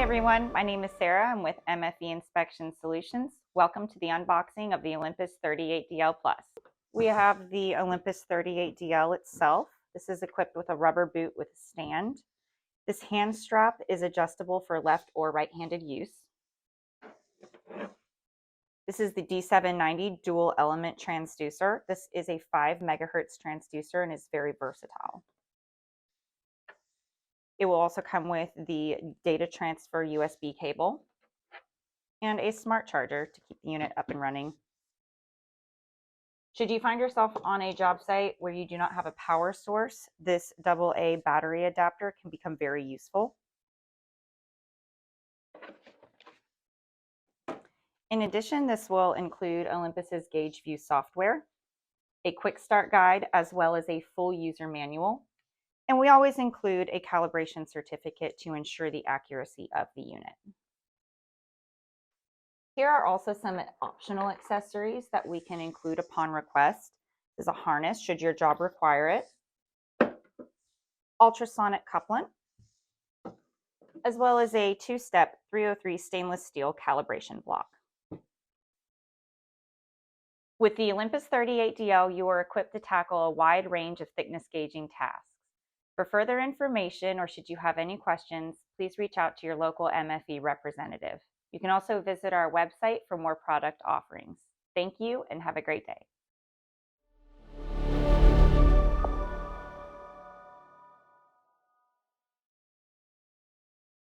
everyone, my name is Sarah. I'm with MFE Inspection Solutions. Welcome to the unboxing of the Olympus 38DL Plus. We have the Olympus 38DL itself. This is equipped with a rubber boot with a stand. This hand strap is adjustable for left or right-handed use. This is the D790 dual element transducer. This is a 5 megahertz transducer and is very versatile. It will also come with the data transfer USB cable and a smart charger to keep the unit up and running. Should you find yourself on a job site where you do not have a power source, this AA battery adapter can become very useful. In addition, this will include Olympus's Gauge View software, a quick start guide, as well as a full user manual. And we always include a calibration certificate to ensure the accuracy of the unit. Here are also some optional accessories that we can include upon request. This is a harness should your job require it, ultrasonic couplant, as well as a 2-step 303 stainless steel calibration block. With the Olympus 38DL, you are equipped to tackle a wide range of thickness gauging tasks. For further information, or should you have any questions, please reach out to your local MFE representative. You can also visit our website for more product offerings. Thank you and have a great day.